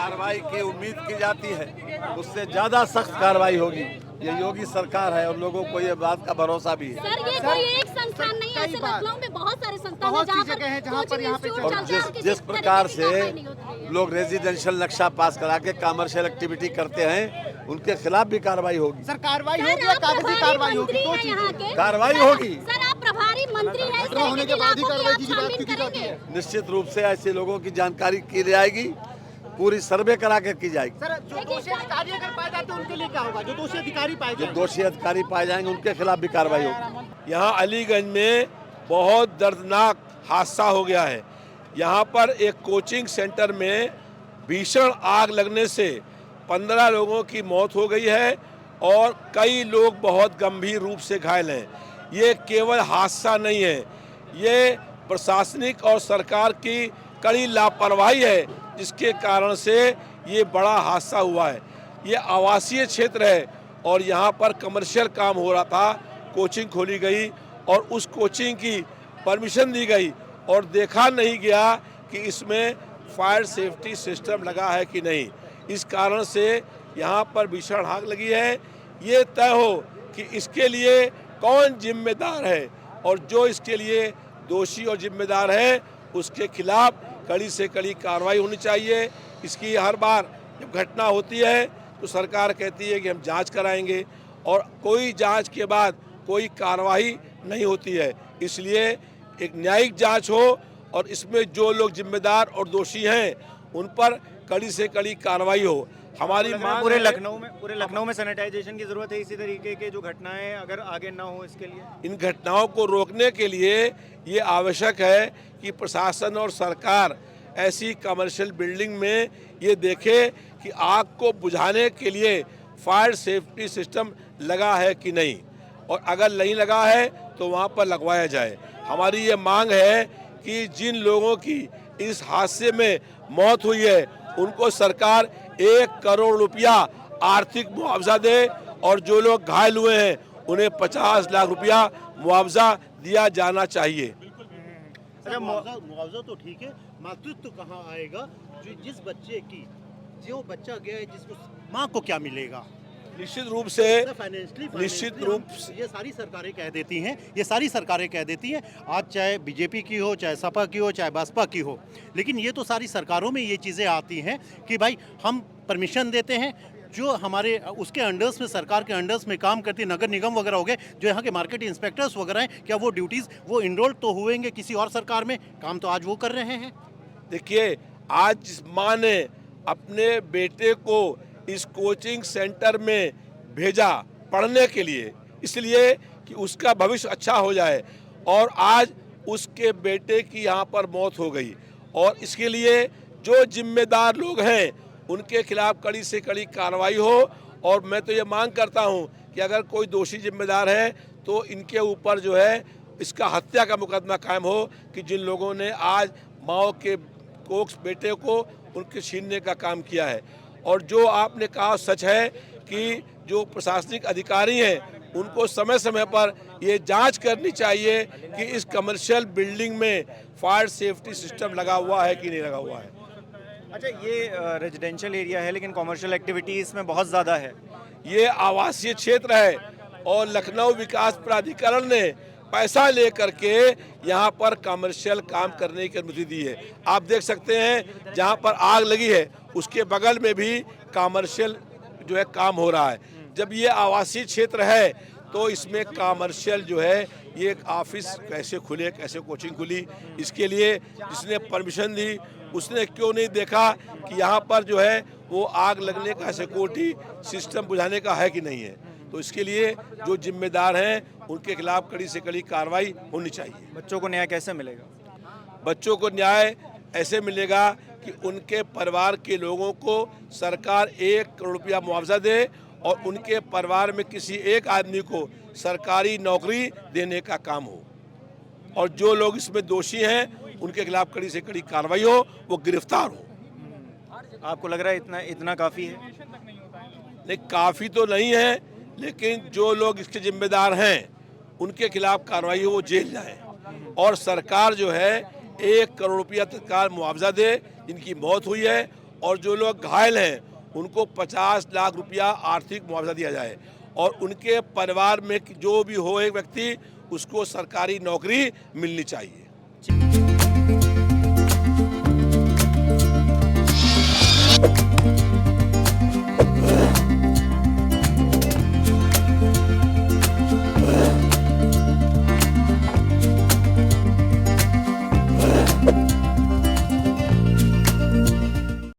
कार्रवाई की उम्मीद की जाती है, उससे ज्यादा सख्त कार्रवाई होगी। ये योगी सरकार है और लोगों को ये बात का भरोसा भी है। सर ये कोई एक संस्थान नहीं है, ऐसे लखनऊ में बहुत सारे संस्थान हैं जहाँ पर यहाँ पे और जिस प्रकार से लोग रेजिडेंशियल नक्शा पास करा के कमर्शियल एक्टिविटी करते हैं, उनके खिलाफ भी कार्रवाई होगी। सर कार्रवाई होगी या कागजी कार्रवाई होगी? दो चीजें। कार्रवाई होगी। सर आप प्रभारी मंत्री हैं, इस होने के बाद ही कार्रवाई की बात शामिल की जाती है। निश्चित रूप से ऐसे लोगों की जानकारी की जाएगी, पूरी सर्वे करा के की जाएगी। सर जो दोषी अधिकारी अगर पाए जाते हैं उनके लिए क्या होगा? जो दोषी अधिकारी पाए जो जाएंगे, दोषी अधिकारी पाए जाएंगे उनके खिलाफ भी कार्रवाई होगी। यहाँ अलीगंज में बहुत दर्दनाक हादसा हो गया है। यहाँ पर एक कोचिंग सेंटर में भीषण आग लगने से 15 लोगों की मौत हो गई है और कई लोग बहुत गंभीर रूप से घायल हैं। ये केवल हादसा नहीं है, ये प्रशासनिक और सरकार की कड़ी लापरवाही है, जिसके कारण से ये बड़ा हादसा हुआ है। ये आवासीय क्षेत्र है और यहाँ पर कमर्शियल काम हो रहा था, कोचिंग खोली गई और उस कोचिंग की परमिशन दी गई और देखा नहीं गया कि इसमें फायर सेफ्टी सिस्टम लगा है कि नहीं। इस कारण से यहाँ पर भीषण आग लगी है। ये तय हो कि इसके लिए कौन जिम्मेदार है और जो इसके लिए दोषी और जिम्मेदार है उसके खिलाफ कड़ी से कड़ी कार्रवाई होनी चाहिए। इसकी हर बार जब घटना होती है तो सरकार कहती है कि हम जांच कराएंगे और कोई जांच के बाद कोई कार्रवाई नहीं होती है। इसलिए एक न्यायिक जांच हो और इसमें जो लोग जिम्मेदार और दोषी हैं उन पर कड़ी से कड़ी कार्रवाई हो। हमारी मांग पूरे लखनऊ में सैनिटाइजेशन की जरूरत है। इसी तरीके के जो घटनाएं अगर आगे ना हो, इसके लिए इन घटनाओं को रोकने के लिए ये आवश्यक है कि प्रशासन और सरकार ऐसी कमर्शियल बिल्डिंग में ये देखे कि आग को बुझाने के लिए फायर सेफ्टी सिस्टम लगा है कि नहीं, और अगर नहीं लगा है तो वहाँ पर लगवाया जाए। हमारी ये मांग है कि जिन लोगों की इस हादसे में मौत हुई है उनको सरकार 1 करोड़ रुपया आर्थिक मुआवजा दे और जो लोग घायल हुए हैं उन्हें 50 लाख रुपया मुआवजा दिया जाना चाहिए। अच्छा मुआवजा तो ठीक है, मातृत्व कहाँ आएगा? जिस बच्चे की जो बच्चा गया है जिसको माँ को क्या मिलेगा? निश्चित रूप से निश्चित रूप से ये सारी सरकारें कह देती हैं, ये सारी सरकारें कह देती हैं, आज चाहे बीजेपी की हो, चाहे सपा की हो, चाहे बसपा की हो, लेकिन ये तो सारी सरकारों में ये चीज़ें आती हैं कि भाई हम परमिशन देते हैं, जो हमारे उसके अंडर्स में सरकार के अंडर्स में काम करती नगर निगम वगैरह हो गए, जो यहाँ के मार्केट इंस्पेक्टर्स वगैरह हैं, क्या वो ड्यूटीज़ वो इनरोल तो हुएंगे किसी और सरकार में? काम तो आज वो कर रहे हैं। देखिए, आज जिस माँ ने अपने बेटे को इस कोचिंग सेंटर में भेजा पढ़ने के लिए, इसलिए कि उसका भविष्य अच्छा हो जाए, और आज उसके बेटे की यहाँ पर मौत हो गई, और इसके लिए जो जिम्मेदार लोग हैं उनके खिलाफ कड़ी से कड़ी कार्रवाई हो। और मैं तो ये मांग करता हूँ कि अगर कोई दोषी जिम्मेदार है तो इनके ऊपर जो है इसका हत्या का मुकदमा कायम हो कि जिन लोगों ने आज माओ के कोख बेटे को उनके छीनने का काम किया है। और जो आपने कहा सच है कि जो प्रशासनिक अधिकारी हैं उनको समय समय पर ये जांच करनी चाहिए कि इस कमर्शियल बिल्डिंग में फायर सेफ्टी सिस्टम लगा हुआ है कि नहीं लगा हुआ है। अच्छा, ये रेजिडेंशियल एरिया है लेकिन कमर्शियल एक्टिविटी इसमें बहुत ज़्यादा है। ये आवासीय क्षेत्र है और लखनऊ विकास प्राधिकरण ने पैसा लेकर के यहाँ पर कमर्शियल काम करने की अनुमति दी है। आप देख सकते हैं जहाँ पर आग लगी है उसके बगल में भी कमर्शियल जो है काम हो रहा है। जब ये आवासीय क्षेत्र है तो इसमें कमर्शियल जो है ये ऑफिस कैसे खुले, कैसे कोचिंग खुली, इसके लिए जिसने परमिशन दी उसने क्यों नहीं देखा कि यहाँ पर जो है वो आग लगने का सिक्योरिटी सिस्टम बुझाने का है कि नहीं है। तो इसके लिए जो जिम्मेदार हैं उनके खिलाफ कड़ी से कड़ी कार्रवाई होनी चाहिए। बच्चों को न्याय कैसे मिलेगा? बच्चों को न्याय ऐसे मिलेगा कि उनके परिवार के लोगों को सरकार 1 करोड़ रुपया मुआवजा दे और उनके परिवार में किसी एक आदमी को सरकारी नौकरी देने का काम हो, और जो लोग इसमें दोषी हैं उनके खिलाफ कड़ी से कड़ी कार्रवाई हो, वो गिरफ्तार हो। आपको लग रहा है इतना काफ़ी है? नहीं, काफ़ी तो नहीं है, लेकिन जो लोग इसके जिम्मेदार हैं उनके खिलाफ कार्रवाई हो, वो जेल जाए, और सरकार जो है 1 करोड़ रुपया तत्काल मुआवजा दे जिनकी मौत हुई है, और जो लोग घायल हैं उनको 50 लाख रुपया आर्थिक मुआवजा दिया जाए और उनके परिवार में जो भी हो एक व्यक्ति उसको सरकारी नौकरी मिलनी चाहिए।